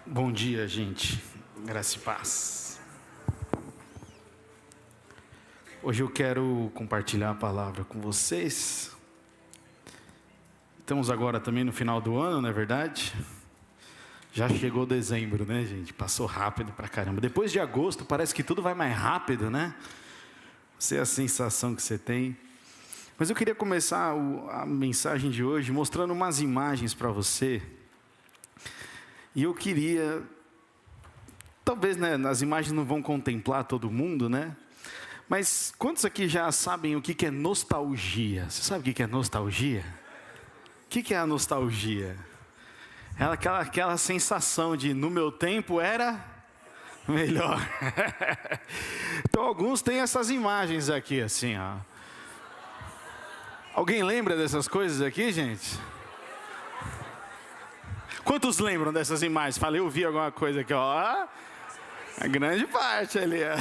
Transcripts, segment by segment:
Bom dia, gente. Graça e paz. Hoje eu quero compartilhar a palavra com vocês. Estamos agora também no final do ano, não é verdade? Já chegou dezembro, né, gente? Passou rápido pra caramba. Depois de agosto, parece que tudo vai mais rápido, né? Essa é a sensação que você tem. Mas eu queria começar a mensagem de hoje mostrando umas imagens para você. E eu queria, talvez, né, as imagens não vão contemplar todo mundo, né? Mas quantos aqui já sabem o que é nostalgia? Você sabe o que é nostalgia? O que é a nostalgia? É aquela sensação de, no meu tempo era melhor. Então, alguns têm essas imagens aqui, assim, ó. Alguém lembra dessas coisas aqui, gente? Quantos lembram dessas imagens? Falei, eu vi alguma coisa aqui, ó. A grande parte ali, ó.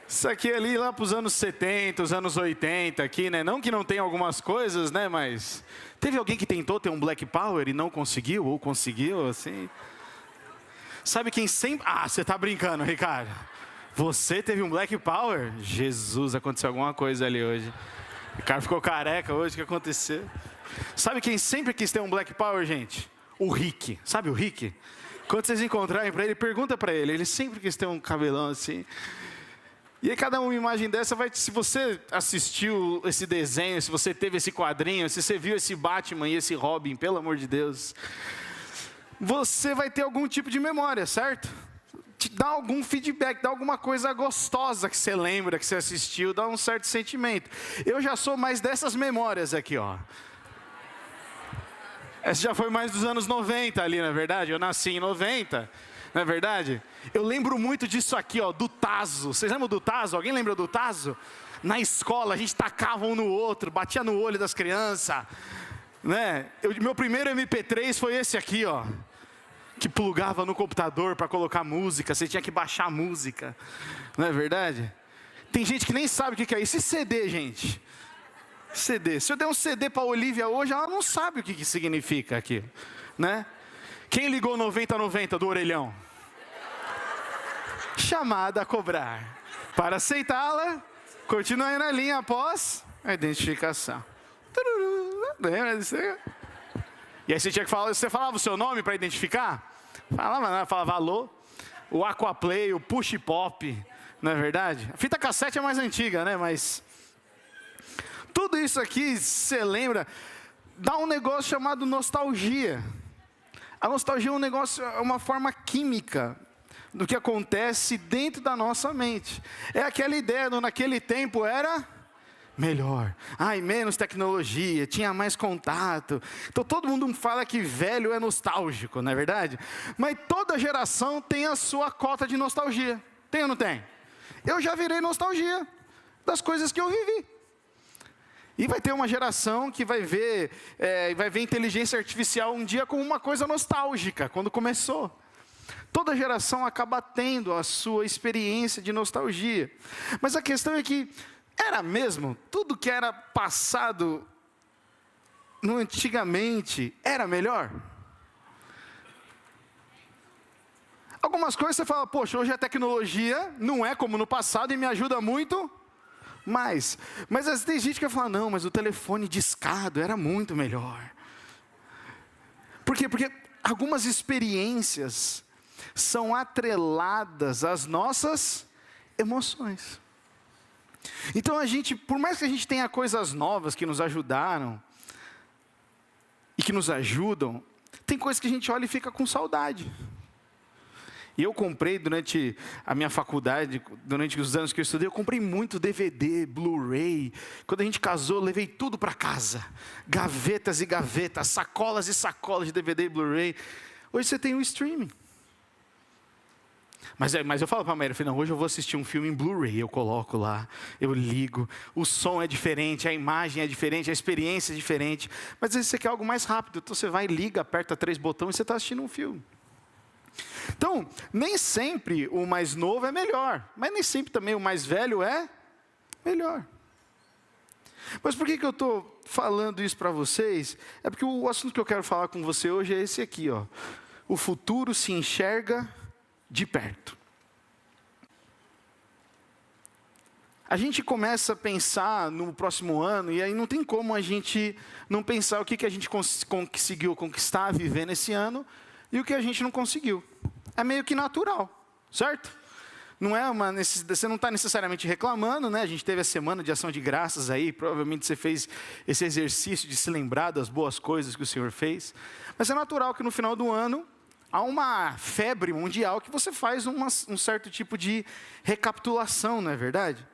Isso aqui ali lá para os anos 70, os anos 80 aqui, né? Não que não tenha algumas coisas, né? Mas teve alguém que tentou ter um Black Power e não conseguiu, ou conseguiu, assim. Sabe quem sempre... Ah, você tá brincando, Ricardo. Você teve um Black Power? Jesus, aconteceu alguma coisa ali hoje. O Ricardo ficou careca hoje, o que aconteceu? Sabe quem sempre quis ter um Black Power, gente? O Rick. Sabe o Rick? Quando vocês encontrarem para ele, pergunta para ele. Ele sempre quis ter um cabelão assim. E aí cada uma imagem dessa vai... Se você assistiu esse desenho, se você teve esse quadrinho, se você viu esse Batman e esse Robin, pelo amor de Deus, você vai ter algum tipo de memória, certo? Te dá algum feedback, dá alguma coisa gostosa que você lembra, que você assistiu, dá um certo sentimento. Eu já sou mais dessas memórias aqui, ó. Essa já foi mais dos anos 90 ali, na é verdade? Eu nasci em 90, não é verdade? Eu lembro muito disso aqui, ó, do tazo. Vocês lembram do tazo? Alguém lembra do tazo? Na escola, a gente tacava um no outro, batia no olho das crianças, né? Meu primeiro MP3 foi esse aqui, ó, que plugava no computador para colocar música. Você tinha que baixar a música, não é verdade? Tem gente que nem sabe o que é isso. E CD, gente? CD. Se eu der um CD para a Olivia hoje, ela não sabe o que significa aquilo, né? Quem ligou 9090 do orelhão? Chamada a cobrar. Para aceitá-la, continue na linha após a identificação. Lembra disso? E aí você tinha que falar, você falava o seu nome para identificar? Falava alô. O Aquaplay, o Push Pop, não é verdade? A fita cassete é mais antiga, né? Mas tudo isso aqui, você lembra, dá um negócio chamado nostalgia. A nostalgia é um negócio, é uma forma química do que acontece dentro da nossa mente. É aquela ideia, naquele tempo era melhor. Ai, menos tecnologia, tinha mais contato. Então todo mundo fala que velho é nostálgico, não é verdade? Mas toda geração tem a sua cota de nostalgia. Tem ou não tem? Eu já virei nostalgia das coisas que eu vivi. E vai ter uma geração que vai ver inteligência artificial um dia como uma coisa nostálgica, quando começou. Toda geração acaba tendo a sua experiência de nostalgia. Mas a questão é que, era mesmo? Tudo que era passado no antigamente era melhor? Algumas coisas você fala, poxa, hoje a tecnologia não é como no passado e me ajuda muito mais. Mas tem gente que vai falar, não, mas o telefone discado era muito melhor. Por quê? Porque algumas experiências são atreladas às nossas emoções. Então por mais que a gente tenha coisas novas que nos ajudaram e que nos ajudam, tem coisas que a gente olha e fica com saudade. E eu comprei durante a minha faculdade, durante os anos que eu estudei, eu comprei muito DVD, Blu-ray. Quando a gente casou, eu levei tudo para casa. Gavetas e gavetas, sacolas e sacolas de DVD e Blu-ray. Hoje você tem o streaming. Mas eu falo para a Maria, não, hoje eu vou assistir um filme em Blu-ray, eu coloco lá, eu ligo, o som é diferente, a imagem é diferente, a experiência é diferente. Mas às vezes você quer algo mais rápido, então você vai, liga, aperta 3 botões e você está assistindo um filme. Então, nem sempre o mais novo é melhor, mas nem sempre também o mais velho é melhor. Mas por que eu estou falando isso para vocês? É porque o assunto que eu quero falar com você hoje é esse aqui, ó. O futuro se enxerga de perto. A gente começa a pensar no próximo ano, e aí não tem como a gente não pensar o que a gente conseguiu conquistar, viver nesse ano, e o que a gente não conseguiu. É meio que natural, certo? Não é uma necessidade, você não está necessariamente reclamando, né? A gente teve a semana de ação de graças aí, provavelmente você fez esse exercício de se lembrar das boas coisas que o Senhor fez. Mas é natural que no final do ano, há uma febre mundial que você faz um certo tipo de recapitulação, não é verdade?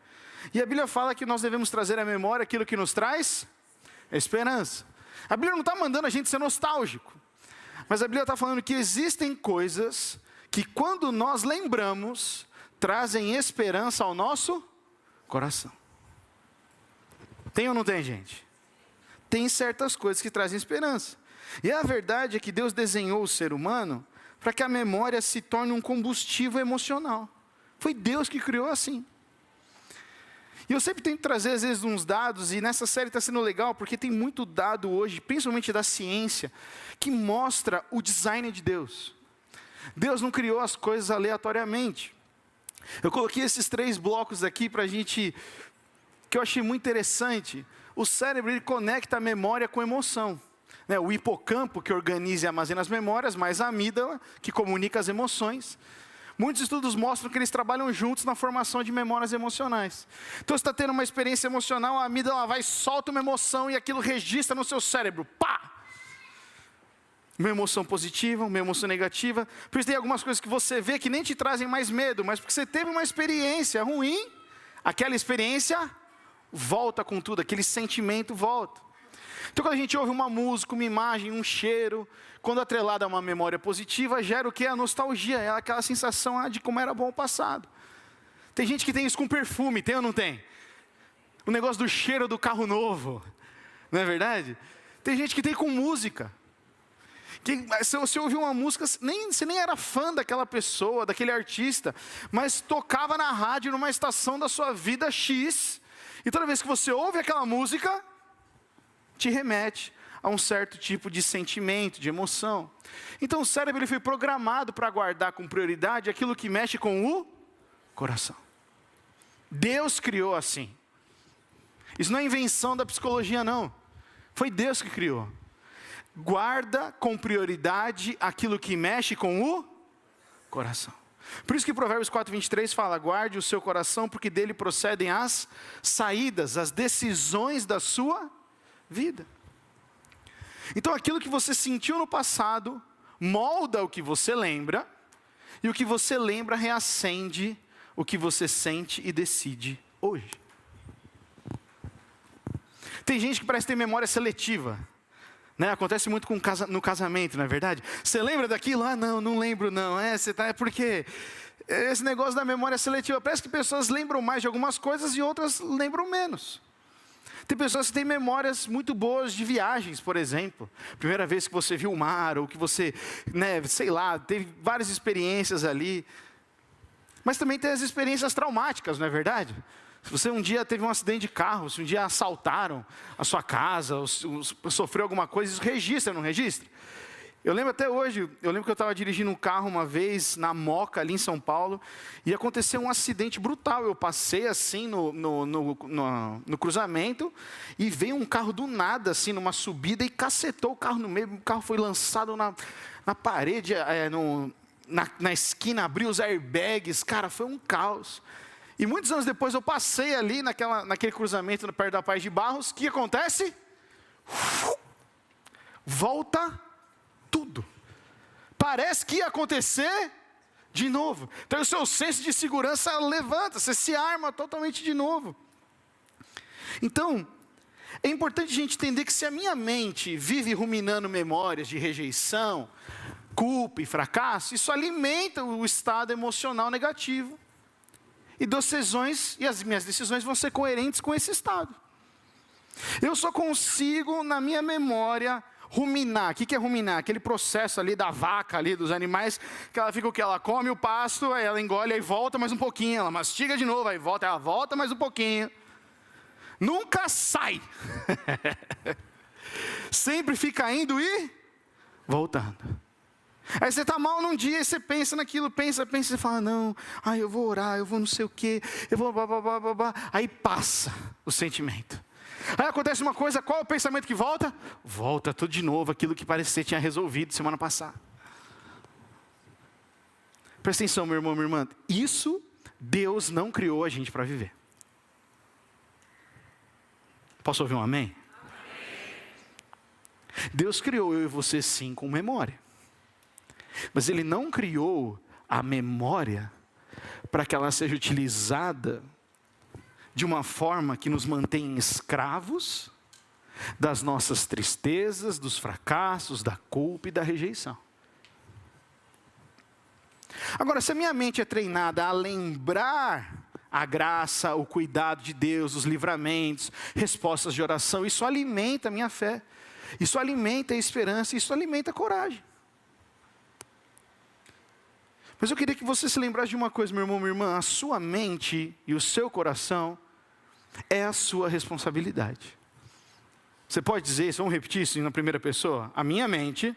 E a Bíblia fala que nós devemos trazer à memória aquilo que nos traz esperança. A Bíblia não está mandando a gente ser nostálgico, mas a Bíblia está falando que existem coisas que quando nós lembramos, trazem esperança ao nosso coração. Tem ou não tem, gente? Tem certas coisas que trazem esperança. E a verdade é que Deus desenhou o ser humano para que a memória se torne um combustível emocional. Foi Deus que criou assim. E eu sempre tento trazer, às vezes, uns dados, e nessa série está sendo legal, porque tem muito dado hoje, principalmente da ciência, que mostra o design de Deus. Deus não criou as coisas aleatoriamente. Eu coloquei esses 3 blocos aqui para a gente, que eu achei muito interessante. O cérebro, ele conecta a memória com a emoção. Né? O hipocampo, que organiza e armazena as memórias, mais a amígdala, que comunica as emoções. Muitos estudos mostram que eles trabalham juntos na formação de memórias emocionais. Então, você está tendo uma experiência emocional, a amígdala vai, solta uma emoção e aquilo registra no seu cérebro. Pá! Uma emoção positiva, uma emoção negativa. Por isso tem algumas coisas que você vê que nem te trazem mais medo, mas porque você teve uma experiência ruim, aquela experiência volta com tudo, aquele sentimento volta. Então, quando a gente ouve uma música, uma imagem, um cheiro, quando atrelada a uma memória positiva, gera o que? A nostalgia, é aquela sensação de como era bom o passado. Tem gente que tem isso com perfume, tem ou não tem? O negócio do cheiro do carro novo, não é verdade? Tem gente que tem com música. Que, se você ouviu uma música, você nem era fã daquela pessoa, daquele artista, mas tocava na rádio, numa estação da sua vida X, e toda vez que você ouve aquela música, te remete a um certo tipo de sentimento, de emoção. Então o cérebro, ele foi programado para guardar com prioridade aquilo que mexe com o coração. Deus criou assim. Isso não é invenção da psicologia, não. Foi Deus que criou. Guarda com prioridade aquilo que mexe com o coração. Por isso que Provérbios 4:23 fala: guarde o seu coração, porque dele procedem as saídas, as decisões da sua vida. Então aquilo que você sentiu no passado molda o que você lembra, e o que você lembra reacende o que você sente e decide hoje. Tem gente que parece ter memória seletiva, né? Acontece muito no casamento, não é verdade? Você lembra daquilo? Ah, não lembro não. É porque esse negócio da memória seletiva, parece que pessoas lembram mais de algumas coisas e outras lembram menos. Tem pessoas que têm memórias muito boas de viagens, por exemplo. Primeira vez que você viu o mar, ou que você, sei lá, teve várias experiências ali. Mas também tem as experiências traumáticas, não é verdade? Se você um dia teve um acidente de carro, se um dia assaltaram a sua casa, ou sofreu alguma coisa, isso registra, não registra? Eu lembro até hoje, que eu estava dirigindo um carro uma vez, na Moca, ali em São Paulo, e aconteceu um acidente brutal. Eu passei assim no cruzamento, e veio um carro do nada, assim, numa subida, e cacetou o carro no meio. O carro foi lançado na parede, na esquina, abriu os airbags. Cara, foi um caos. E muitos anos depois eu passei ali naquele cruzamento perto da Paz de Barros. O que acontece? Volta tudo. Parece que ia acontecer de novo. Então o seu senso de segurança levanta, você se arma totalmente de novo. Então, é importante a gente entender que se a minha mente vive ruminando memórias de rejeição, culpa e fracasso, isso alimenta o estado emocional negativo. E as minhas decisões vão ser coerentes com esse estado. Eu só consigo, na minha memória, ruminar. O que é ruminar? Aquele processo ali da vaca, ali, dos animais, que ela fica o quê? Ela come o pasto, aí ela engole, aí volta mais um pouquinho, ela mastiga de novo, aí volta, ela volta mais um pouquinho. nunca sai. Sempre fica indo e voltando. Aí você está mal num dia, e você pensa naquilo, pensa, e fala, não, eu vou orar, eu vou não sei o quê, eu vou blá. Aí passa o sentimento. Aí acontece uma coisa, qual é o pensamento que volta? Volta tudo de novo, aquilo que parecia que você tinha resolvido semana passada. Presta atenção, meu irmão, minha irmã, isso Deus não criou a gente para viver. Posso ouvir um amém? Deus criou eu e você sim com memória. Mas Ele não criou a memória para que ela seja utilizada de uma forma que nos mantém escravos das nossas tristezas, dos fracassos, da culpa e da rejeição. Agora, se a minha mente é treinada a lembrar a graça, o cuidado de Deus, os livramentos, respostas de oração, isso alimenta a minha fé. Isso alimenta a esperança, isso alimenta a coragem. Mas eu queria que você se lembrasse de uma coisa, meu irmão, minha irmã. A sua mente e o seu coração é a sua responsabilidade. Você pode dizer isso? Vamos repetir isso na primeira pessoa? A minha mente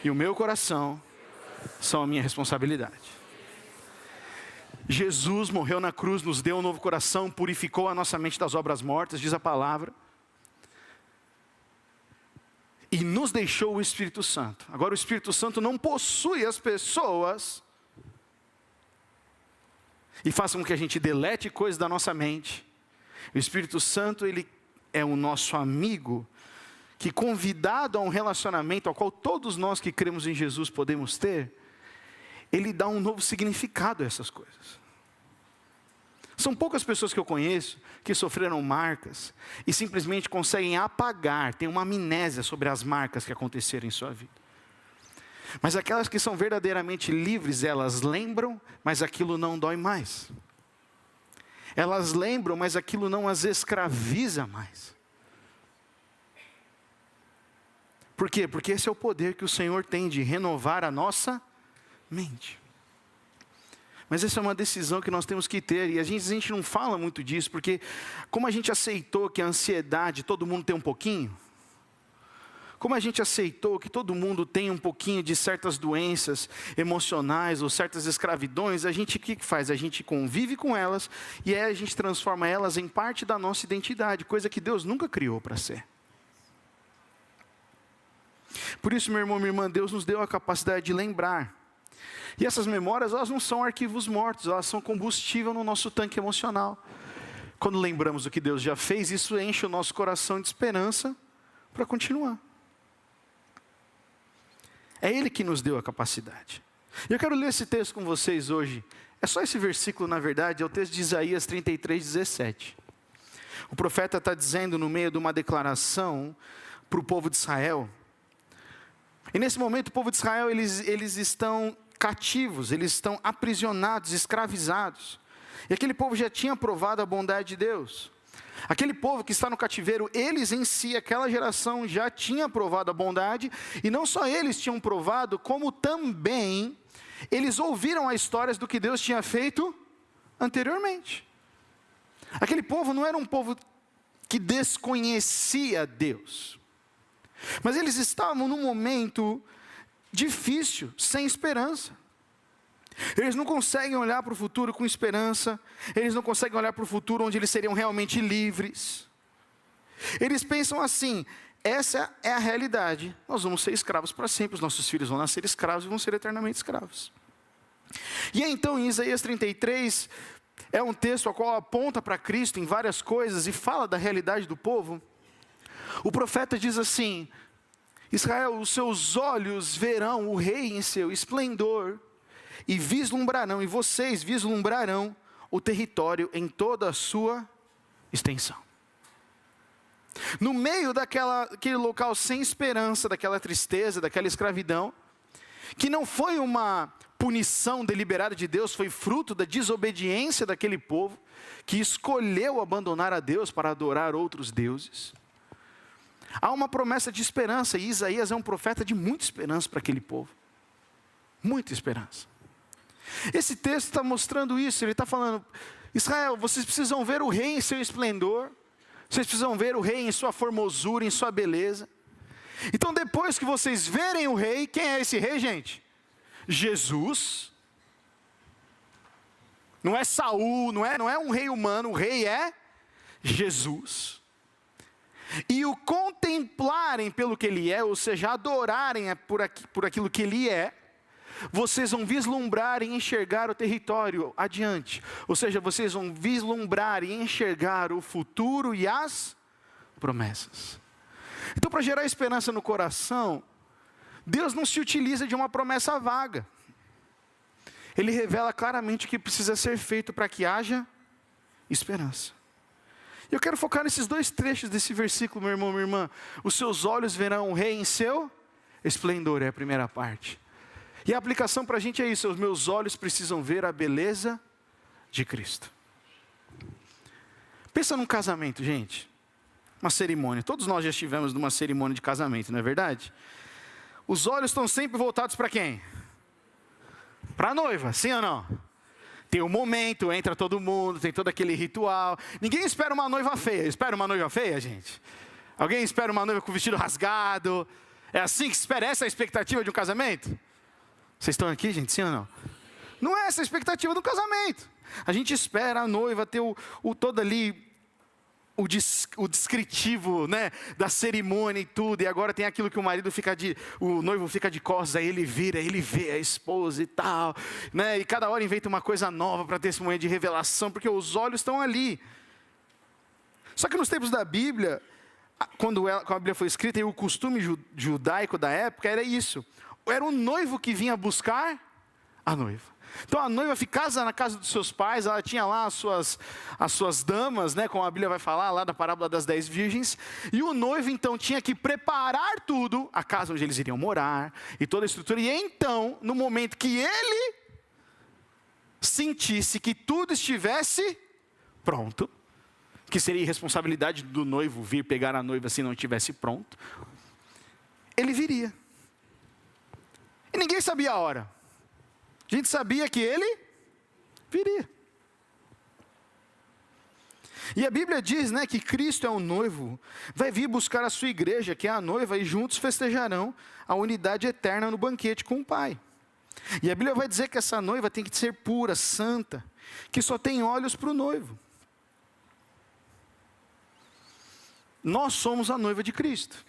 e o meu coração são a minha responsabilidade. Jesus morreu na cruz, nos deu um novo coração, purificou a nossa mente das obras mortas, diz a palavra. E nos deixou o Espírito Santo. Agora o Espírito Santo não possui as pessoas e faça com que a gente delete coisas da nossa mente. O Espírito Santo, ele é o nosso amigo, que convidado a um relacionamento ao qual todos nós que cremos em Jesus podemos ter, ele dá um novo significado a essas coisas. São poucas pessoas que eu conheço que sofreram marcas e simplesmente conseguem apagar, têm uma amnésia sobre as marcas que aconteceram em sua vida. Mas aquelas que são verdadeiramente livres, elas lembram, mas aquilo não dói mais. Elas lembram, mas aquilo não as escraviza mais. Por quê? Porque esse é o poder que o Senhor tem de renovar a nossa mente. Mas essa é uma decisão que nós temos que ter, e a gente não fala muito disso, porque como a gente aceitou que a ansiedade, todo mundo tem um pouquinho, como a gente aceitou que todo mundo tem um pouquinho de certas doenças emocionais ou certas escravidões, o que faz? A gente convive com elas, e aí a gente transforma elas em parte da nossa identidade, coisa que Deus nunca criou para ser. Por isso, meu irmão, minha irmã, Deus nos deu a capacidade de lembrar. E essas memórias, elas não são arquivos mortos, elas são combustível no nosso tanque emocional. Quando lembramos o que Deus já fez, isso enche o nosso coração de esperança para continuar. É Ele que nos deu a capacidade. E eu quero ler esse texto com vocês hoje. É só esse versículo, na verdade, é o texto de Isaías 33:17. O profeta está dizendo no meio de uma declaração para o povo de Israel. E nesse momento o povo de Israel, eles estão cativos, eles estão aprisionados, escravizados. E aquele povo já tinha provado a bondade de Deus. Aquele povo que está no cativeiro, eles em si, aquela geração já tinha provado a bondade. E não só eles tinham provado, como também eles ouviram as histórias do que Deus tinha feito anteriormente. Aquele povo não era um povo que desconhecia Deus. Mas eles estavam num momento difícil, sem esperança. Eles não conseguem olhar para o futuro com esperança. Eles não conseguem olhar para o futuro onde eles seriam realmente livres. Eles pensam assim: essa é a realidade. Nós vamos ser escravos para sempre. Os nossos filhos vão nascer escravos e vão ser eternamente escravos. E então em Isaías 33, é um texto ao qual aponta para Cristo em várias coisas e fala da realidade do povo. O profeta diz assim: Israel, os seus olhos verão o rei em seu esplendor, e vislumbrarão, e vocês vislumbrarão o território em toda a sua extensão. No meio daquele local sem esperança, daquela tristeza, daquela escravidão, que não foi uma punição deliberada de Deus, foi fruto da desobediência daquele povo, que escolheu abandonar a Deus para adorar outros deuses. Há uma promessa de esperança, e Isaías é um profeta de muita esperança para aquele povo. Muita esperança. Esse texto está mostrando isso, ele está falando: Israel, vocês precisam ver o rei em seu esplendor, Vocês precisam ver o rei em sua formosura, em sua beleza. Então depois que vocês verem o rei, quem é esse rei, gente? Jesus. Não é Saul, não é um rei humano, o rei é Jesus. E o contemplarem pelo que ele é, ou seja, adorarem por aquilo que ele é, vocês vão vislumbrar e enxergar o território adiante. Ou seja, vocês vão vislumbrar e enxergar o futuro e as promessas. Então, para gerar esperança no coração, Deus não se utiliza de uma promessa vaga. Ele revela claramente o que precisa ser feito para que haja esperança. Eu quero focar nesses dois trechos desse versículo, meu irmão, minha irmã. Os seus olhos verão o rei em seu esplendor, é a primeira parte. E a aplicação para a gente é isso: os meus olhos precisam ver a beleza de Cristo. Pensa num casamento, gente. Uma cerimônia. Todos nós já estivemos numa cerimônia de casamento, não é verdade? Os olhos estão sempre voltados para quem? Para a noiva, sim ou não? Tem um momento, entra todo mundo, tem todo aquele ritual. Ninguém espera uma noiva feia. Espera uma noiva feia, gente? Alguém espera uma noiva com o vestido rasgado? É assim que se espera? Essa é a expectativa de um casamento? Vocês estão aqui, gente, sim ou não? Não é essa a expectativa do casamento. A gente espera a noiva ter todo ali, o descritivo, né, da cerimônia e tudo, e agora tem aquilo que o noivo fica de costas, aí ele vira, ele vê a esposa e tal, né, e cada hora inventa uma coisa nova para ter esse momento de revelação, porque os olhos estão ali. Só que nos tempos da Bíblia, quando a Bíblia foi escrita, e o costume judaico da época era isso: era o noivo que vinha buscar a noiva. Então a noiva ficava na casa dos seus pais, ela tinha lá as suas damas, né, como a Bíblia vai falar lá da parábola das 10 virgens, e o noivo então tinha que preparar tudo, a casa onde eles iriam morar, e toda a estrutura, e então, no momento que ele sentisse que tudo estivesse pronto, que seria irresponsabilidade do noivo vir pegar a noiva se não estivesse pronto, ele viria. E ninguém sabia a hora. A gente sabia que ele viria. E a Bíblia diz, né, que Cristo é o noivo, vai vir buscar a sua igreja, que é a noiva, e juntos festejarão a unidade eterna no banquete com o Pai. E a Bíblia vai dizer que essa noiva tem que ser pura, santa, que só tem olhos para o noivo. Nós somos a noiva de Cristo.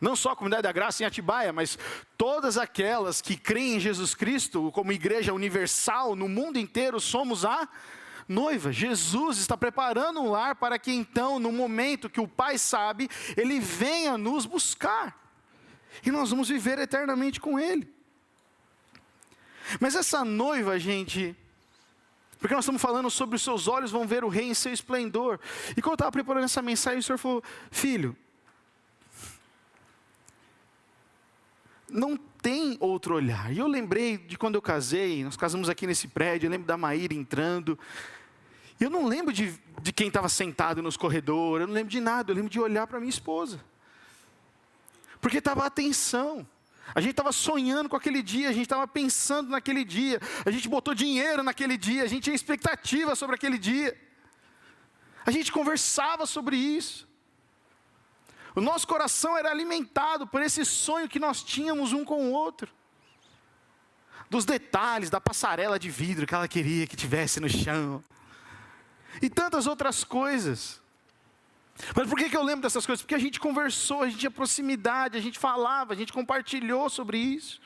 Não só a Comunidade da Graça em Atibaia, mas todas aquelas que creem em Jesus Cristo, como igreja universal no mundo inteiro, somos a noiva. Jesus está preparando um lar para que então, no momento que o Pai sabe, Ele venha nos buscar. E nós vamos viver eternamente com Ele. Mas essa noiva, gente, porque nós estamos falando sobre os seus olhos vão ver o rei em seu esplendor. E quando eu estava preparando essa mensagem, o Senhor falou: filho, não tem outro olhar. E eu lembrei de quando eu casei, nós casamos aqui nesse prédio, eu lembro da Maíra entrando. E eu não lembro de quem estava sentado nos corredores, eu não lembro de nada, eu lembro de olhar para minha esposa. Porque estava a atenção. A gente estava sonhando com aquele dia, a gente estava pensando naquele dia, a gente botou dinheiro naquele dia, a gente tinha expectativa sobre aquele dia. A gente conversava sobre isso. O nosso coração era alimentado por esse sonho que nós tínhamos um com o outro. Dos detalhes, da passarela de vidro que ela queria que tivesse no chão. E tantas outras coisas. Mas por que eu lembro dessas coisas? Porque a gente conversou, a gente tinha proximidade, a gente falava, a gente compartilhou sobre isso.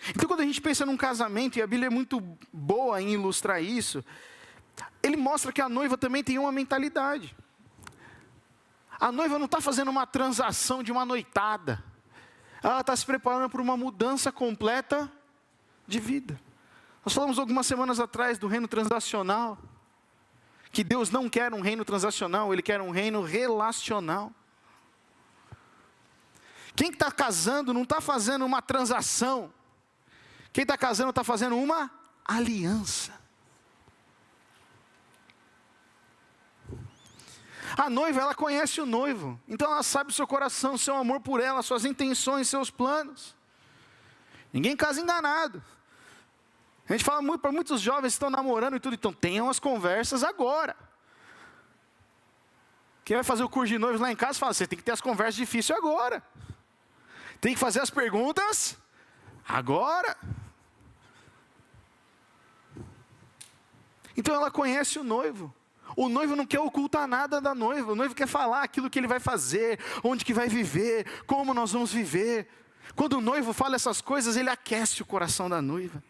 Então quando a gente pensa num casamento, e a Bíblia é muito boa em ilustrar isso, ele mostra que a noiva também tem uma mentalidade. A noiva não está fazendo uma transação de uma noitada. Ela está se preparando para uma mudança completa de vida. Nós falamos algumas semanas atrás do reino transacional. Que Deus não quer um reino transacional, Ele quer um reino relacional. Quem está casando não está fazendo uma transação. Quem está casando está fazendo uma aliança. A noiva, ela conhece o noivo. Então ela sabe o seu coração, o seu amor por ela, suas intenções, seus planos. Ninguém casa enganado. A gente fala muito para muitos jovens que estão namorando e tudo. Então tenham as conversas agora. Quem vai fazer o curso de noivos lá em casa fala, você tem que ter as conversas difíceis agora. Tem que fazer as perguntas agora. Então ela conhece o noivo. O noivo não quer ocultar nada da noiva. O noivo quer falar aquilo que ele vai fazer, onde que vai viver, como nós vamos viver. Quando o noivo fala essas coisas, ele aquece o coração da noiva.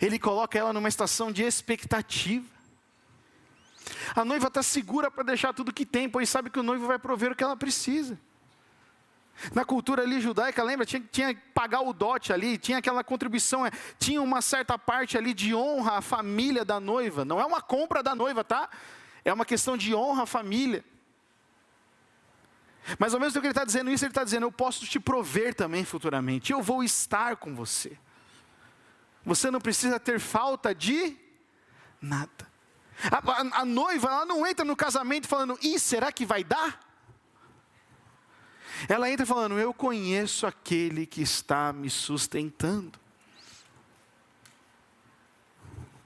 Ele coloca ela numa estação de expectativa. A noiva está segura para deixar tudo que tem, pois sabe que o noivo vai prover o que ela precisa. Na cultura ali judaica, lembra? Tinha que pagar o dote ali, tinha aquela contribuição, tinha uma certa parte ali de honra à família da noiva. Não é uma compra da noiva, tá? É uma questão de honra à família. Mas ao mesmo tempo que ele está dizendo isso, ele está dizendo, eu posso te prover também futuramente. Eu vou estar com você. Você não precisa ter falta de nada. A noiva, ela não entra no casamento falando, será que vai dar? Ela entra falando, eu conheço aquele que está me sustentando.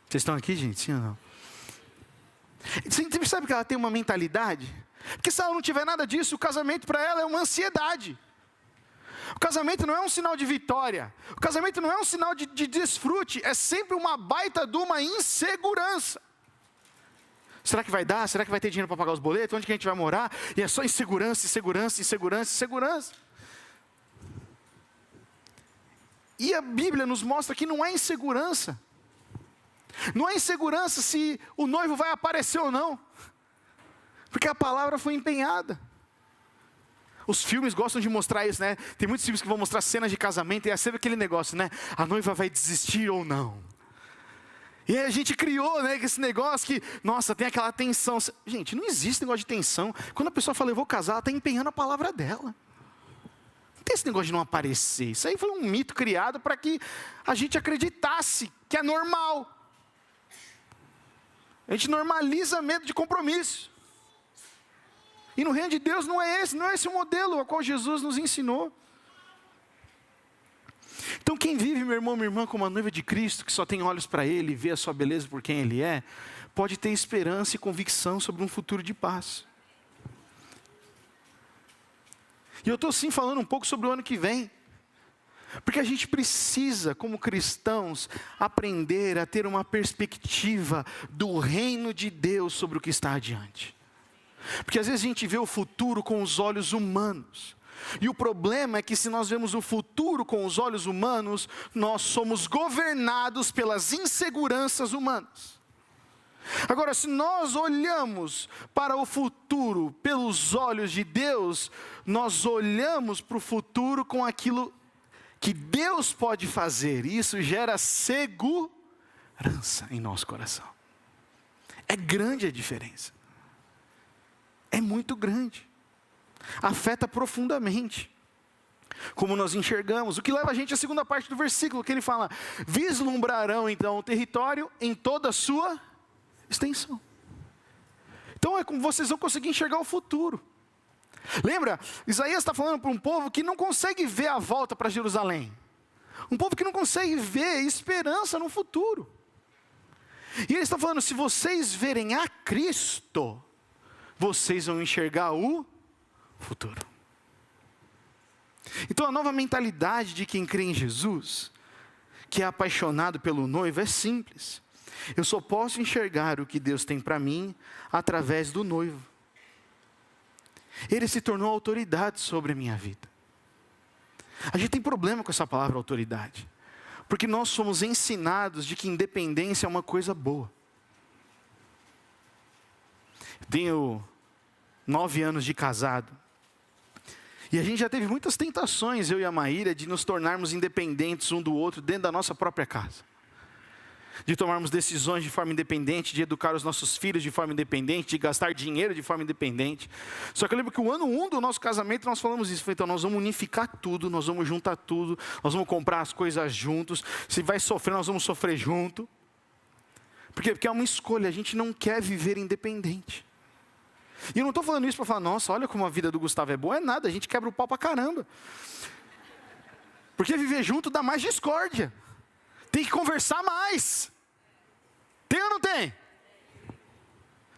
Vocês estão aqui, gente? Sim ou não? Você percebe que ela tem uma mentalidade? Porque se ela não tiver nada disso, o casamento para ela é uma ansiedade. O casamento não é um sinal de vitória. O casamento não é um sinal de desfrute. É sempre uma baita de uma insegurança. Será que vai dar? Será que vai ter dinheiro para pagar os boletos? Onde que a gente vai morar? E é só insegurança, insegurança, insegurança, insegurança. E a Bíblia nos mostra que não é insegurança. Não é insegurança se o noivo vai aparecer ou não. Porque a palavra foi empenhada. Os filmes gostam de mostrar isso, né? Tem muitos filmes que vão mostrar cenas de casamento e é sempre aquele negócio, né? A noiva vai desistir ou não. E aí a gente criou, né, esse negócio que, nossa, tem aquela tensão. Gente, não existe negócio de tensão. Quando a pessoa fala, eu vou casar, ela está empenhando a palavra dela. Não tem esse negócio de não aparecer. Isso aí foi um mito criado para que a gente acreditasse que é normal. A gente normaliza medo de compromisso. E no reino de Deus não é esse o modelo ao qual Jesus nos ensinou. Então quem vive, meu irmão, minha irmã, como uma noiva de Cristo, que só tem olhos para Ele e vê a sua beleza por quem Ele é, pode ter esperança e convicção sobre um futuro de paz. E eu estou sim falando um pouco sobre o ano que vem. Porque a gente precisa, como cristãos, aprender a ter uma perspectiva do reino de Deus sobre o que está adiante. Porque às vezes a gente vê o futuro com os olhos humanos. E o problema é que se nós vemos o futuro com os olhos humanos, nós somos governados pelas inseguranças humanas. Agora, se nós olhamos para o futuro pelos olhos de Deus, nós olhamos para o futuro com aquilo que Deus pode fazer. E isso gera segurança em nosso coração. É grande a diferença. É muito grande. Afeta profundamente como nós enxergamos, o que leva a gente à segunda parte do versículo, que ele fala, vislumbrarão então o território em toda a sua extensão. Então é como vocês vão conseguir enxergar o futuro. Lembra, Isaías está falando para um povo que não consegue ver a volta para Jerusalém, um povo que não consegue ver esperança no futuro. E ele está falando, se vocês verem a Cristo, vocês vão enxergar o futuro. Então a nova mentalidade de quem crê em Jesus, que é apaixonado pelo noivo, é simples. Eu só posso enxergar o que Deus tem para mim através do noivo. Ele se tornou autoridade sobre a minha vida. A gente tem problema com essa palavra autoridade, porque nós somos ensinados de que independência é uma coisa boa. Eu tenho 9 anos de casado. E a gente já teve muitas tentações, eu e a Maíra, de nos tornarmos independentes um do outro dentro da nossa própria casa. De tomarmos decisões de forma independente, de educar os nossos filhos de forma independente, de gastar dinheiro de forma independente. Só que eu lembro que o ano 1 do nosso casamento nós falamos isso. Então nós vamos unificar tudo, nós vamos juntar tudo, nós vamos comprar as coisas juntos. Se vai sofrer, nós vamos sofrer junto. Por quê? Porque é uma escolha, a gente não quer viver independente. E eu não estou falando isso para falar, nossa, olha como a vida do Gustavo é boa. É nada, a gente quebra o pau para caramba. Porque viver junto dá mais discórdia. Tem que conversar mais. Tem ou não tem?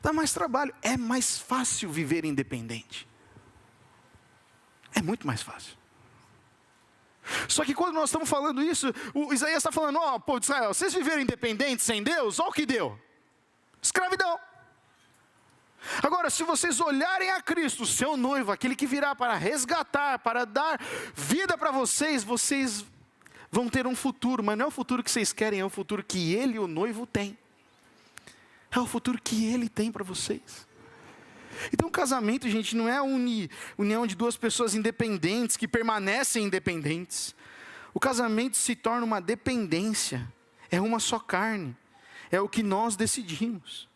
Dá mais trabalho. É mais fácil viver independente. É muito mais fácil. Só que quando nós estamos falando isso, o Isaías está falando, povo de Israel, vocês viveram independentes sem Deus, olha o que deu. Escravidão. Agora, se vocês olharem a Cristo, seu noivo, aquele que virá para resgatar, para dar vida para vocês, vocês vão ter um futuro, mas não é o futuro que vocês querem, é o futuro que Ele, o noivo, tem. É o futuro que Ele tem para vocês. Então, o casamento, gente, não é a união de duas pessoas independentes, que permanecem independentes. O casamento se torna uma dependência. É uma só carne. É o que nós decidimos.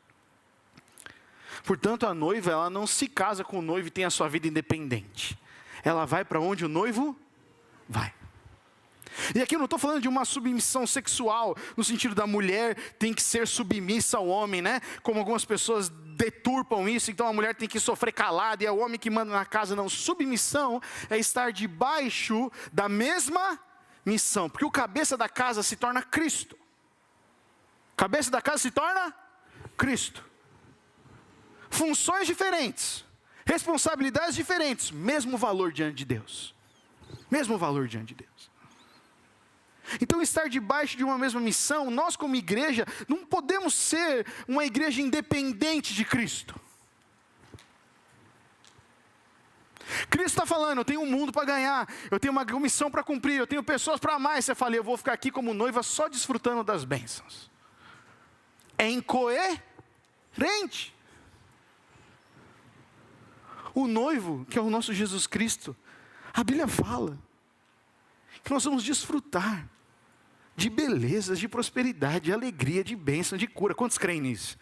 Portanto, a noiva, ela não se casa com o noivo e tem a sua vida independente. Ela vai para onde o noivo vai. E aqui eu não estou falando de uma submissão sexual, no sentido da mulher tem que ser submissa ao homem, né? Como algumas pessoas deturpam isso, então a mulher tem que sofrer calada e é o homem que manda na casa. Não, submissão é estar debaixo da mesma missão, porque o cabeça da casa se torna Cristo. Cabeça da casa se torna Cristo. Funções diferentes, responsabilidades diferentes, mesmo valor diante de Deus. Mesmo valor diante de Deus. Então, estar debaixo de uma mesma missão, nós como igreja, não podemos ser uma igreja independente de Cristo. Cristo está falando, eu tenho um mundo para ganhar, eu tenho uma missão para cumprir, eu tenho pessoas para amar. E você fala, eu vou ficar aqui como noiva só desfrutando das bênçãos. É incoerente. O noivo, que é o nosso Jesus Cristo, a Bíblia fala que nós vamos desfrutar de belezas, de prosperidade, de alegria, de bênção, de cura. Quantos creem nisso?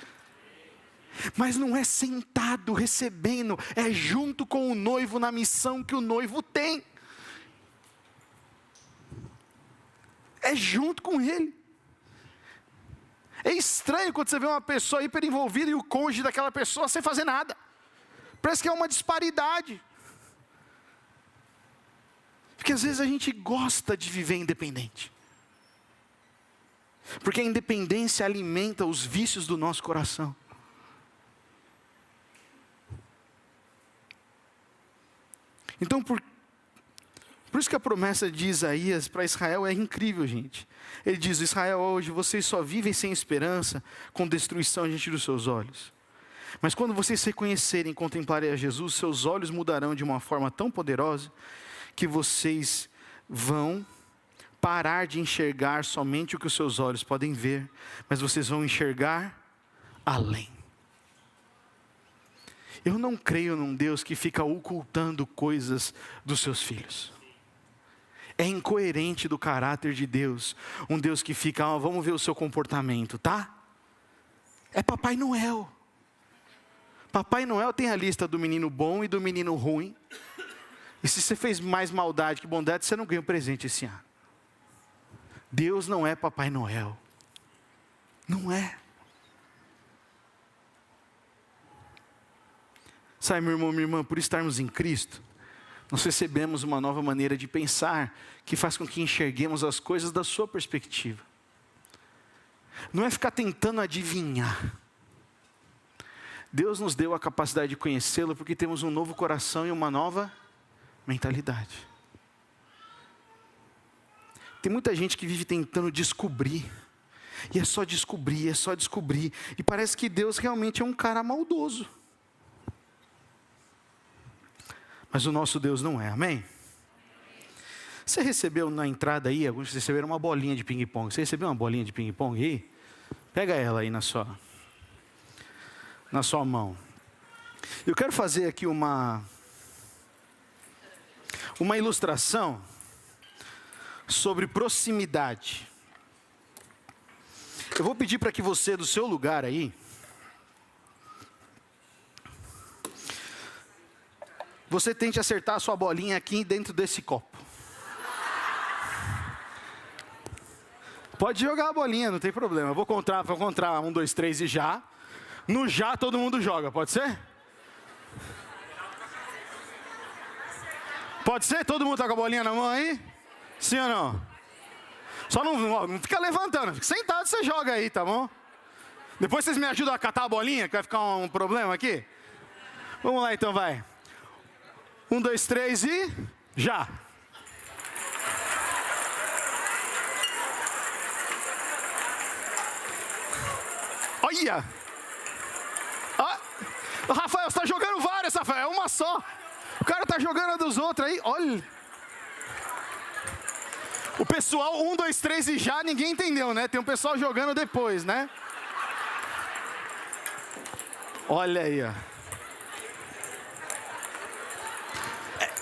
Mas não é sentado recebendo, é junto com o noivo na missão que o noivo tem. É junto com ele. É estranho quando você vê uma pessoa hiper envolvida e o cônjuge daquela pessoa sem fazer nada. Parece que é uma disparidade. Porque às vezes a gente gosta de viver independente. Porque a independência alimenta os vícios do nosso coração. Então, por isso que a promessa de Isaías para Israel é incrível, gente. Ele diz, Israel, hoje vocês só vivem sem esperança, com destruição diante dos seus olhos. Mas quando vocês reconhecerem e contemplarem a Jesus, seus olhos mudarão de uma forma tão poderosa, que vocês vão parar de enxergar somente o que os seus olhos podem ver, mas vocês vão enxergar além. Eu não creio num Deus que fica ocultando coisas dos seus filhos. É incoerente do caráter de Deus, um Deus que fica, vamos ver o seu comportamento, tá? É Papai Noel. Papai Noel tem a lista do menino bom e do menino ruim. E se você fez mais maldade que bondade, você não ganha um presente esse ano. Deus não é Papai Noel. Não é. Sabe, meu irmão, minha irmã, por estarmos em Cristo, nós recebemos uma nova maneira de pensar, que faz com que enxerguemos as coisas da sua perspectiva. Não é ficar tentando adivinhar. Deus nos deu a capacidade de conhecê-lo porque temos um novo coração e uma nova mentalidade. Tem muita gente que vive tentando descobrir. E é só descobrir, é só descobrir. E parece que Deus realmente é um cara maldoso. Mas o nosso Deus não é, amém? Você recebeu na entrada aí, alguns receberam uma bolinha de ping-pong. Você recebeu uma bolinha de ping-pong aí? Pega ela aí na sua mão. Eu quero fazer aqui uma ilustração sobre proximidade. Eu vou pedir para que você, do seu lugar aí, você tente acertar a sua bolinha aqui dentro desse copo. Pode jogar a bolinha, não tem problema. Eu vou contar 1, 2, 3 e já. No já todo mundo joga, pode ser? Pode ser? Todo mundo tá com a bolinha na mão aí? Sim ou não? Só não fica levantando, fica sentado, você joga aí, tá bom? Depois vocês me ajudam a catar a bolinha, que vai ficar um problema aqui? Vamos lá então, vai. 1, 2, 3 e... já! Olha! Ah, Rafael, você está jogando várias, Rafael, é uma só. O cara está jogando a dos outros aí, olha. O pessoal, 1, 2, 3 e já, ninguém entendeu, né? Tem um pessoal jogando depois, né? Olha aí, ó.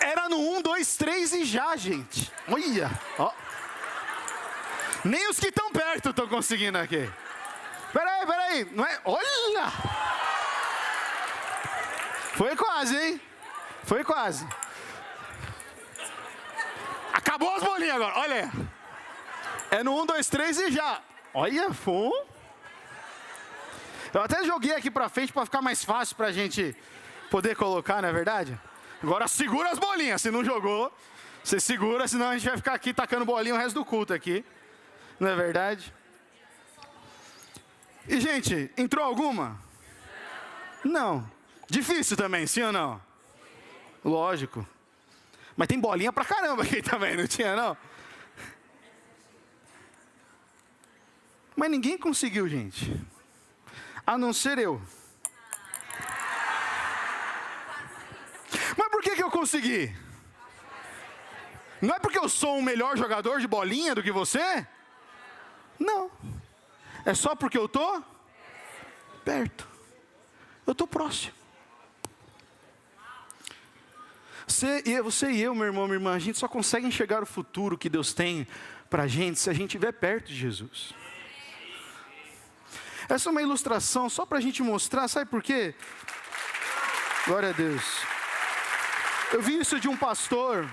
Era no 1, 2, 3 e já, gente. Olha, ó. Nem os que estão perto estão conseguindo aqui. Peraí, não é? Olha! Foi quase, hein? Foi quase. Acabou as bolinhas agora, olha aí. É no 1, 2, 3 e já. Olha, foi. Eu até joguei aqui pra frente pra ficar mais fácil pra gente poder colocar, não é verdade? Agora segura as bolinhas, se não jogou, você segura, senão a gente vai ficar aqui tacando bolinha o resto do culto aqui. Não é verdade? E, gente, entrou alguma? Não. Difícil também, sim ou não? Lógico. Mas tem bolinha pra caramba aqui também, não tinha não? Mas ninguém conseguiu, gente. A não ser eu. Mas por que eu consegui? Não é porque eu sou um melhor jogador de bolinha do que você? Não. É só porque eu estou perto. Eu estou próximo. Você e eu, meu irmão, minha irmã, a gente só consegue enxergar o futuro que Deus tem para a gente se a gente estiver perto de Jesus. Essa é uma ilustração só para a gente mostrar, sabe por quê? Glória a Deus. Eu vi isso de um pastor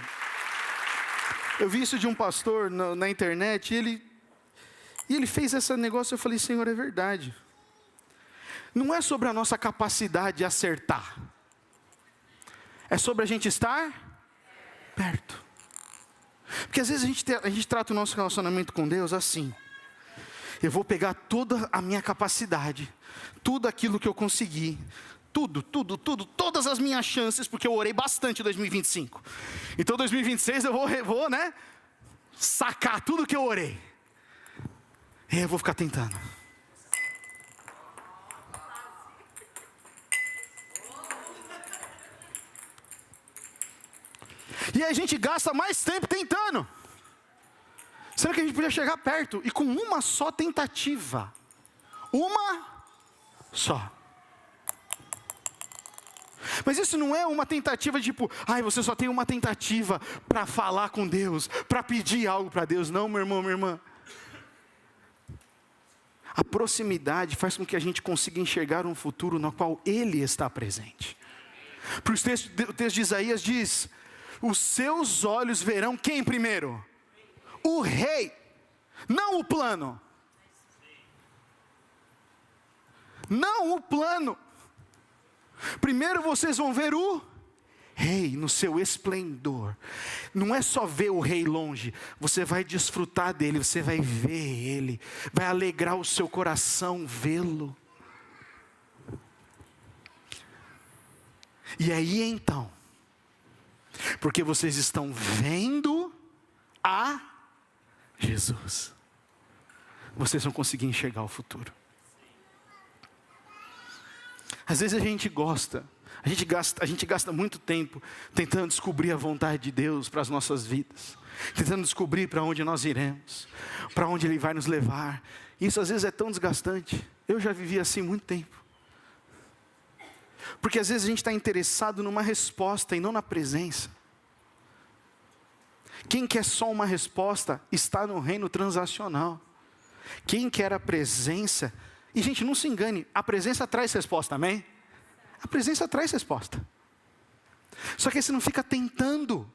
na internet, e ele fez esse negócio, eu falei, Senhor, é verdade. Não é sobre a nossa capacidade de acertar. É sobre a gente estar perto. Porque às vezes a gente trata o nosso relacionamento com Deus assim. Eu vou pegar toda a minha capacidade, tudo aquilo que eu consegui, todas as minhas chances, porque eu orei bastante em 2025. Então 2026 eu vou, né, sacar tudo que eu orei. E eu vou ficar tentando. E aí a gente gasta mais tempo tentando. Será que a gente podia chegar perto e com uma só tentativa? Uma só. Mas isso não é uma tentativa de tipo, você só tem uma tentativa para falar com Deus, para pedir algo para Deus. Não, meu irmão, minha irmã. A proximidade faz com que a gente consiga enxergar um futuro no qual Ele está presente. Porque o texto de Isaías diz, os seus olhos verão quem primeiro? O rei, não o plano. Não o plano. Primeiro vocês vão ver o rei no seu esplendor. Não é só ver o rei longe, você vai desfrutar dele, você vai ver ele, vai alegrar o seu coração vê-lo. E aí então, porque vocês estão vendo a Jesus, vocês vão conseguir enxergar o futuro. Às vezes a gente gasta muito tempo tentando descobrir a vontade de Deus para as nossas vidas, tentando descobrir para onde nós iremos, para onde Ele vai nos levar. Isso às vezes é tão desgastante. Eu já vivi assim muito tempo. Porque às vezes a gente está interessado numa resposta e não na presença. Quem quer só uma resposta está no reino transacional. Quem quer a presença... E gente, não se engane, a presença traz resposta, amém? A presença traz resposta. Só que você não fica tentando.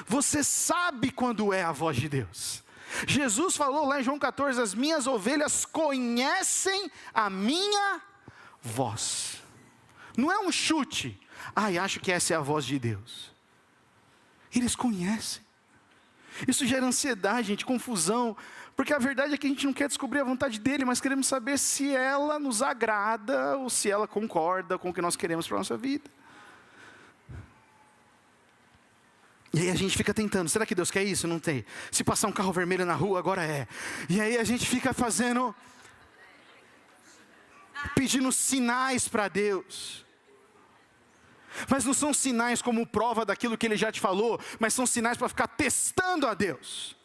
Você sabe quando é a voz de Deus. Jesus falou lá em João 14, as minhas ovelhas conhecem a minha voz. Não é um chute. Acho que essa é a voz de Deus. Eles conhecem. Isso gera ansiedade, gente, confusão, porque a verdade é que a gente não quer descobrir a vontade dele, mas queremos saber se ela nos agrada ou se ela concorda com o que nós queremos para a nossa vida. E aí a gente fica tentando, será que Deus quer isso? Não tem. Se passar um carro vermelho na rua, agora é. E aí a gente fica pedindo sinais para Deus. Mas não são sinais como prova daquilo que Ele já te falou, mas são sinais para ficar testando a Deus.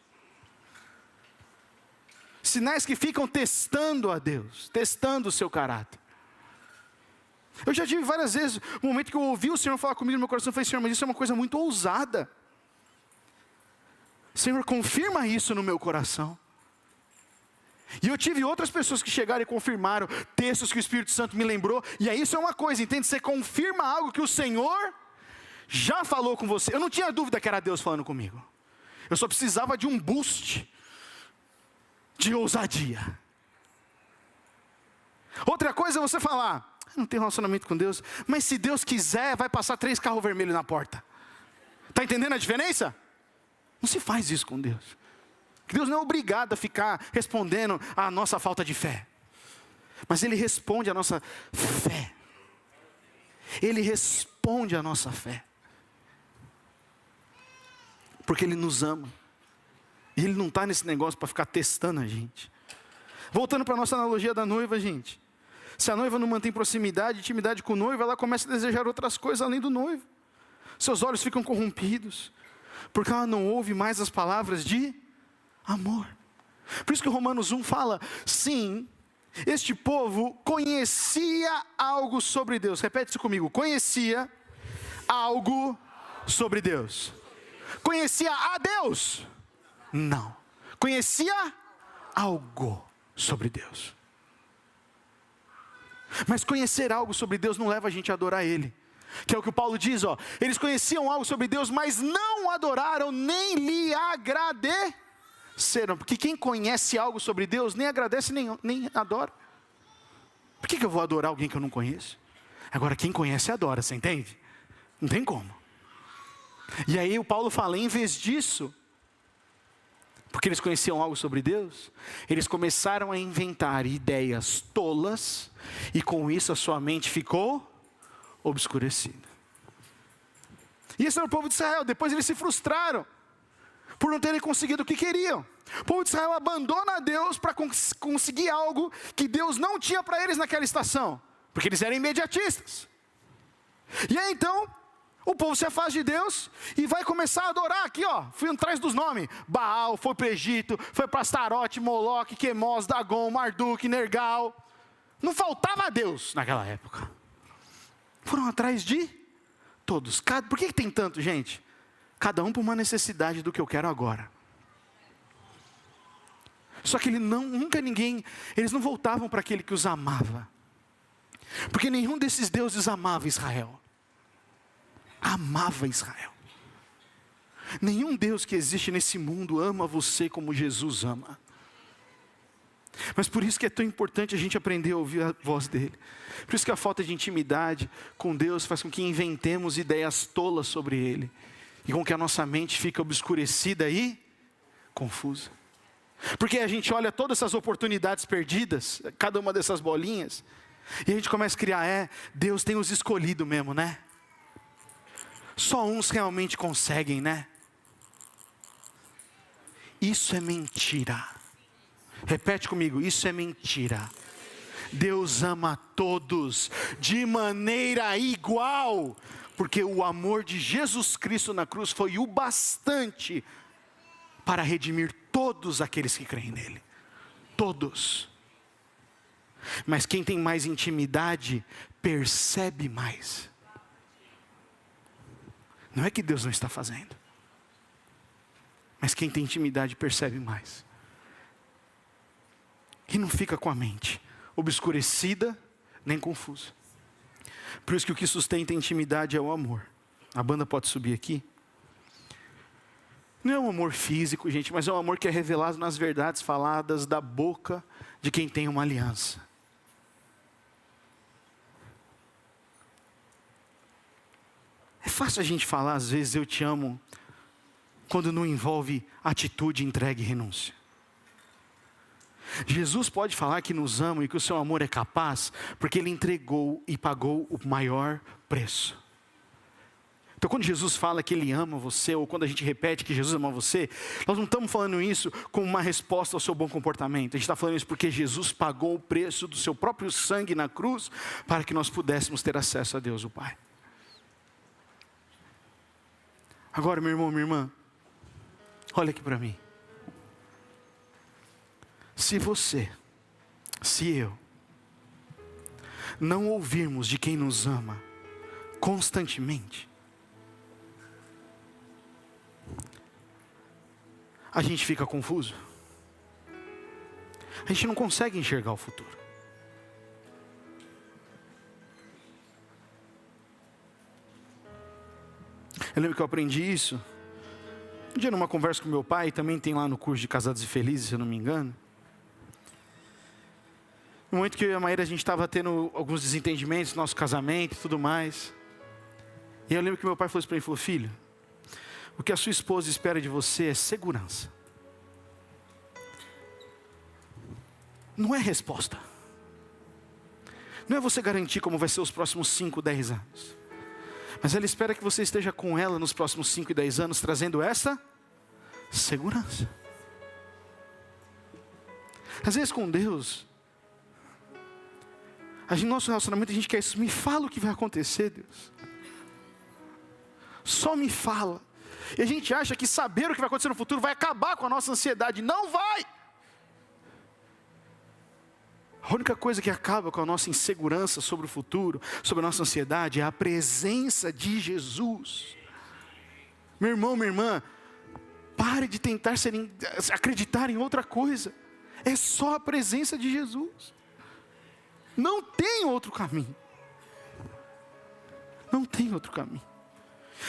Sinais que ficam testando a Deus, testando o seu caráter. Eu já tive várias vezes, um momento que eu ouvi o Senhor falar comigo no meu coração, eu falei, Senhor, mas isso é uma coisa muito ousada. Senhor, confirma isso no meu coração. E eu tive outras pessoas que chegaram e confirmaram textos que o Espírito Santo me lembrou. E aí isso é uma coisa, entende? Você confirma algo que o Senhor já falou com você. Eu não tinha dúvida que era Deus falando comigo. Eu só precisava de um boost de ousadia. Outra coisa é você falar, não tenho relacionamento com Deus, mas se Deus quiser, vai passar 3 carros vermelhos na porta. Está entendendo a diferença? Não se faz isso com Deus. Deus não é obrigado a ficar respondendo à nossa falta de fé. Mas Ele responde à nossa fé. Ele responde à nossa fé. Porque Ele nos ama. E Ele não está nesse negócio para ficar testando a gente. Voltando para a nossa analogia da noiva, gente. Se a noiva não mantém proximidade, intimidade com o noivo, ela começa a desejar outras coisas além do noivo. Seus olhos ficam corrompidos. Porque ela não ouve mais as palavras de amor. Por isso que Romanos 1 fala, sim, este povo conhecia algo sobre Deus. Repete isso comigo, conhecia algo sobre Deus. Conhecia a Deus? Não. Conhecia algo sobre Deus. Mas conhecer algo sobre Deus não leva a gente a adorar Ele. Que é o que o Paulo diz, ó. Eles conheciam algo sobre Deus, mas não adoraram, nem lhe agradeceram. Porque quem conhece algo sobre Deus, nem agradece, nem adora. Por que eu vou adorar alguém que eu não conheço? Agora, quem conhece, adora, você entende? Não tem como. E aí o Paulo fala, em vez disso, porque eles conheciam algo sobre Deus, eles começaram a inventar ideias tolas, e com isso a sua mente ficou obscurecida. E esse era o povo de Israel. Depois eles se frustraram por não terem conseguido o que queriam. O povo de Israel abandona Deus para conseguir algo que Deus não tinha para eles naquela estação, porque eles eram imediatistas. E aí então o povo se afasta de Deus e vai começar a adorar aqui, ó. Fui atrás dos nomes: Baal, foi para o Egito, foi para Astarote, Moloque, Quemos, Dagon, Marduk, Nergal. Não faltava Deus naquela época. Foram atrás de todos. Por que tem tanto, gente? Cada um por uma necessidade do que eu quero agora. Só que eles não voltavam para aquele que os amava. Porque nenhum desses deuses amava Israel. Amava Israel. Nenhum Deus que existe nesse mundo ama você como Jesus ama. Mas por isso que é tão importante a gente aprender a ouvir a voz dele. Por isso que a falta de intimidade com Deus faz com que inventemos ideias tolas sobre ele. E com que a nossa mente fique obscurecida e confusa. Porque a gente olha todas essas oportunidades perdidas, cada uma dessas bolinhas, e a gente começa a criar, Deus tem os escolhido mesmo, né? Só uns realmente conseguem, né? Isso é mentira. Repete comigo, isso é mentira. Deus ama todos de maneira igual, porque o amor de Jesus Cristo na cruz foi o bastante para redimir todos aqueles que creem nele. Todos. Mas quem tem mais intimidade, percebe mais. Não é que Deus não está fazendo, mas quem tem intimidade percebe mais. E não fica com a mente obscurecida nem confusa. Por isso que o que sustenta a intimidade é o amor. A banda pode subir aqui. Não é um amor físico, gente, mas é um amor que é revelado nas verdades faladas da boca de quem tem uma aliança. É fácil a gente falar, às vezes, eu te amo, quando não envolve atitude, entrega e renúncia. Jesus pode falar que nos ama e que o seu amor é capaz, porque Ele entregou e pagou o maior preço. Então quando Jesus fala que Ele ama você, ou quando a gente repete que Jesus ama você, nós não estamos falando isso como uma resposta ao seu bom comportamento. A gente está falando isso porque Jesus pagou o preço do seu próprio sangue na cruz, para que nós pudéssemos ter acesso a Deus o Pai. Agora, meu irmão, minha irmã, olha aqui para mim. Se você, se eu, não ouvirmos de quem nos ama constantemente, a gente fica confuso. A gente não consegue enxergar o futuro. Eu lembro que eu aprendi isso um dia numa conversa com meu pai, também tem lá no curso de Casados e Felizes, se eu não me engano. No momento que eu e a Maíra, a gente estava tendo alguns desentendimentos no nosso casamento e tudo mais. E eu lembro que meu pai falou isso para mim, falou: filho, o que a sua esposa espera de você é segurança. Não é resposta. Não é você garantir como vai ser os próximos 5, 10 anos. Mas ela espera que você esteja com ela nos próximos 5 e 10 anos, trazendo essa segurança. Às vezes com Deus, nosso relacionamento, a gente quer isso. Me fala o que vai acontecer, Deus. Só me fala. E a gente acha que saber o que vai acontecer no futuro vai acabar com a nossa ansiedade. Não vai! A única coisa que acaba com a nossa insegurança sobre o futuro, sobre a nossa ansiedade, é a presença de Jesus. Meu irmão, minha irmã, pare de tentar acreditar em outra coisa. É só a presença de Jesus. Não tem outro caminho. Não tem outro caminho.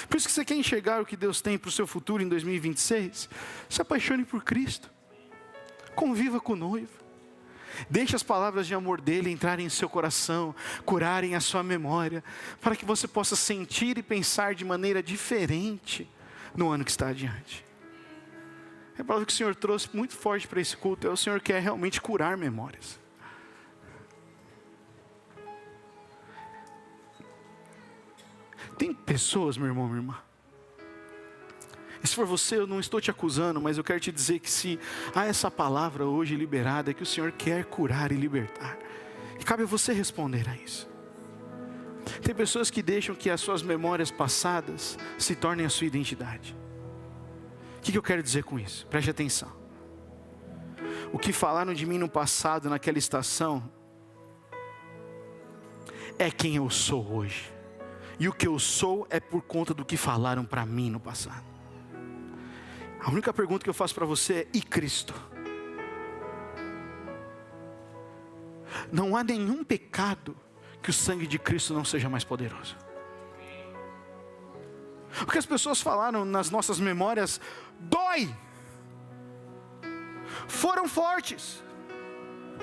Por isso que você quer enxergar o que Deus tem para o seu futuro em 2026, se apaixone por Cristo. Conviva com o noivo. Deixe as palavras de amor dele entrarem em seu coração, curarem a sua memória, para que você possa sentir e pensar de maneira diferente no ano que está adiante. É a palavra que o Senhor trouxe muito forte para esse culto, o Senhor quer realmente curar memórias. Tem pessoas, meu irmão, minha irmã, e se for você, eu não estou te acusando, mas eu quero te dizer que se há essa palavra hoje liberada, é que o Senhor quer curar e libertar. E cabe a você responder a isso. Tem pessoas que deixam que as suas memórias passadas se tornem a sua identidade. O que eu quero dizer com isso? Preste atenção. O que falaram de mim no passado, naquela estação, é quem eu sou hoje. E o que eu sou é por conta do que falaram para mim no passado. A única pergunta que eu faço para você é: e Cristo? Não há nenhum pecado que o sangue de Cristo não seja mais poderoso. O que as pessoas falaram nas nossas memórias dói. Foram fortes,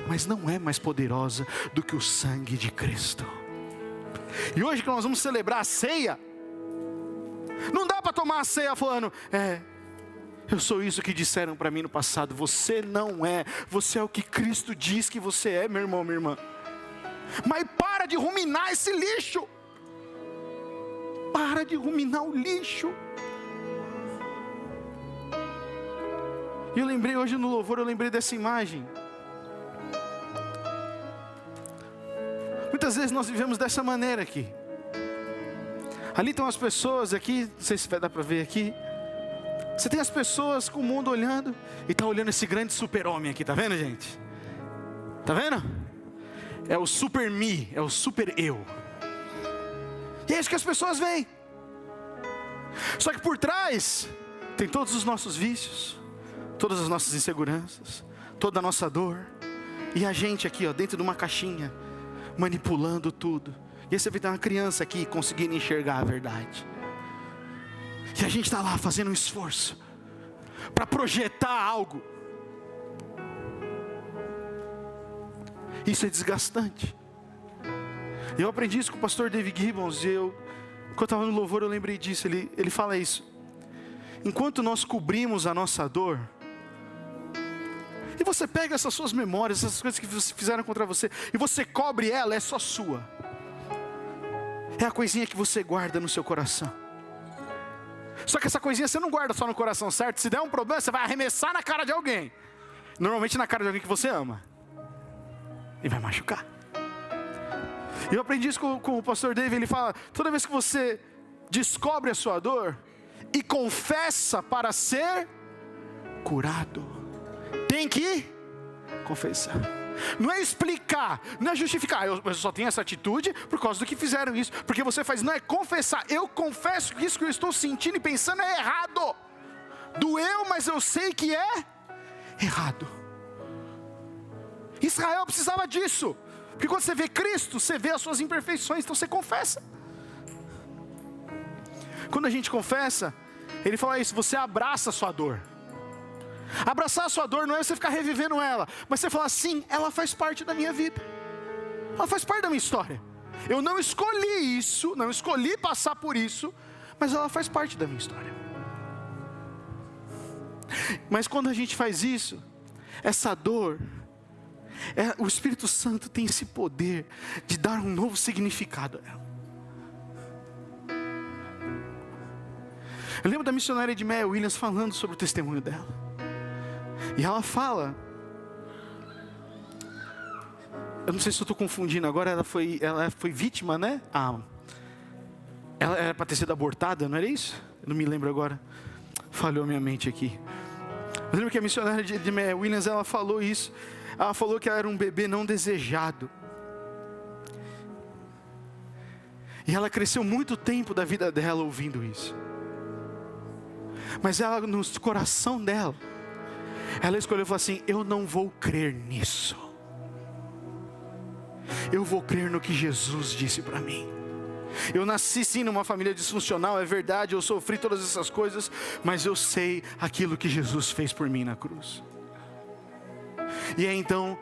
mas não é mais poderosa do que o sangue de Cristo. E hoje que nós vamos celebrar a ceia, não dá para tomar a ceia falando: eu sou isso que disseram para mim no passado. Você não é. Você é o que Cristo diz que você é, meu irmão, minha irmã. Mas para de ruminar esse lixo. Para de ruminar o lixo. E eu lembrei hoje no louvor, eu lembrei dessa imagem. Muitas vezes nós vivemos dessa maneira aqui. Ali estão as pessoas aqui, não sei se vai dar para ver aqui. Você tem as pessoas com o mundo olhando, e está olhando esse grande super-homem aqui, tá vendo, gente? Tá vendo? É o super me, é o super eu. E é isso que as pessoas veem. Só que por trás tem todos os nossos vícios, todas as nossas inseguranças, toda a nossa dor. E a gente aqui, dentro de uma caixinha, manipulando tudo. E aí você vê uma criança aqui conseguindo enxergar a verdade. E a gente está lá fazendo um esforço para projetar algo. Isso é desgastante. Eu aprendi isso com o pastor David Gibbons. E quando eu estava no louvor, eu lembrei disso. Ele fala isso. enquanto nós cobrimos a nossa dor, e você pega essas suas memórias, essas coisas que fizeram contra você, e você cobre ela, é só sua. É a coisinha que você guarda no seu coração. Só que essa coisinha você não guarda só no coração, certo? Se der um problema, você vai arremessar na cara de alguém. Normalmente na cara de alguém que você ama. E vai machucar. Eu aprendi isso com o pastor David. Ele fala, toda vez que você descobre a sua dor e confessa para ser curado, tem que confessar. Não é explicar, não é justificar. Eu só tenho essa atitude por causa do que fizeram isso. Porque você faz, não é confessar. Eu confesso que isso que eu estou sentindo e pensando é errado. Doeu, mas eu sei que é errado. Israel precisava disso. Porque quando você vê Cristo, você vê as suas imperfeições, então você confessa. Quando a gente confessa, ele fala isso, você abraça a sua dor. Abraçar a sua dor não é você ficar revivendo ela, mas você falar assim, ela faz parte da minha vida. Ela faz parte da minha história. Eu não escolhi isso, não escolhi passar por isso, mas ela faz parte da minha história. Mas quando a gente faz isso, essa dor, o Espírito Santo tem esse poder de dar um novo significado a ela. Eu lembro da missionária Edmeia Williams falando sobre o testemunho dela. E ela fala, eu não sei se eu estou confundindo agora, ela foi vítima, né? Ela era para ter sido abortada, não era isso? Eu não me lembro agora, falhou minha mente aqui. Eu lembro que a missionária Edmeia Williams, ela falou isso. Ela falou que ela era um bebê não desejado. E ela cresceu muito tempo da vida dela ouvindo isso. Mas ela, no coração dela, ela escolheu e falou assim, eu não vou crer nisso. Eu vou crer no que Jesus disse para mim. Eu nasci sim numa família disfuncional, é verdade, eu sofri todas essas coisas, mas eu sei aquilo que Jesus fez por mim na cruz. E é então,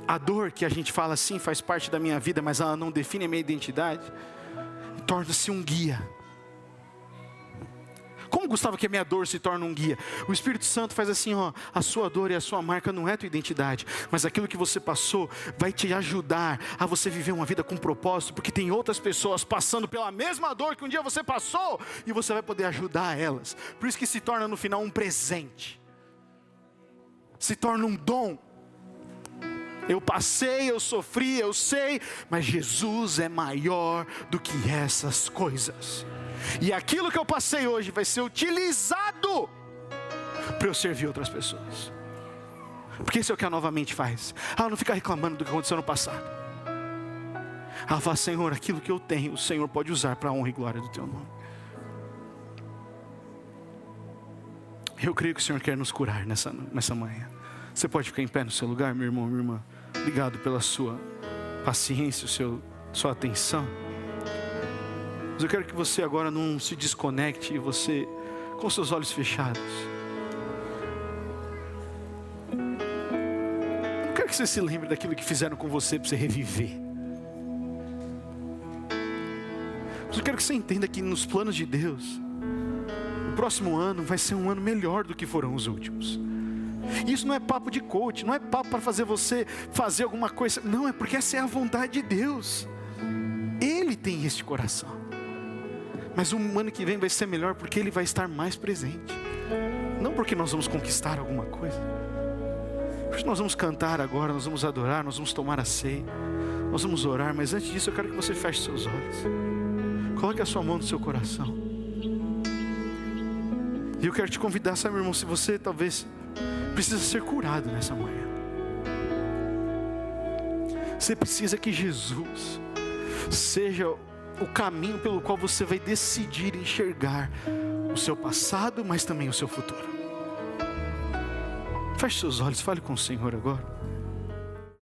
a dor que a gente fala assim, faz parte da minha vida, mas ela não define a minha identidade, torna-se um guia. Como, Gustavo, que a minha dor se torna um guia? O Espírito Santo faz assim, ó, a sua dor e a sua marca não é a tua identidade, mas aquilo que você passou vai te ajudar a você viver uma vida com propósito, porque tem outras pessoas passando pela mesma dor que um dia você passou, e você vai poder ajudar elas. Por isso que se torna no final um presente, se torna um dom. Eu passei, eu sofri, eu sei, mas Jesus é maior do que essas coisas. E aquilo que eu passei hoje vai ser utilizado para eu servir outras pessoas. Porque isso é o que a Nova Mente faz. Ela não fica reclamando do que aconteceu no passado. Ela fala, Senhor, aquilo que eu tenho, o Senhor pode usar para a honra e glória do Teu nome. Eu creio que o Senhor quer nos curar nessa manhã. Você pode ficar em pé no seu lugar, meu irmão, minha irmã. Obrigado pela sua paciência, sua atenção. Mas eu quero que você agora não se desconecte, e você, com seus olhos fechados. Eu quero que você se lembre daquilo que fizeram com você para você reviver. Mas eu quero que você entenda que nos planos de Deus, o próximo ano vai ser um ano melhor do que foram os últimos. Isso não é papo de coach, não é papo para fazer você fazer alguma coisa. Não, é porque essa é a vontade de Deus. Ele tem este coração. Mas o ano que vem vai ser melhor porque Ele vai estar mais presente. Não porque nós vamos conquistar alguma coisa. Porque nós vamos cantar agora, nós vamos adorar, nós vamos tomar a ceia, nós vamos orar. Mas antes disso eu quero que você feche seus olhos. Coloque a sua mão no seu coração. E eu quero te convidar, sabe, meu irmão, se você talvez precisa ser curado nessa manhã. Você precisa que Jesus seja o caminho pelo qual você vai decidir enxergar o seu passado, mas também o seu futuro. Feche seus olhos, fale com o Senhor agora.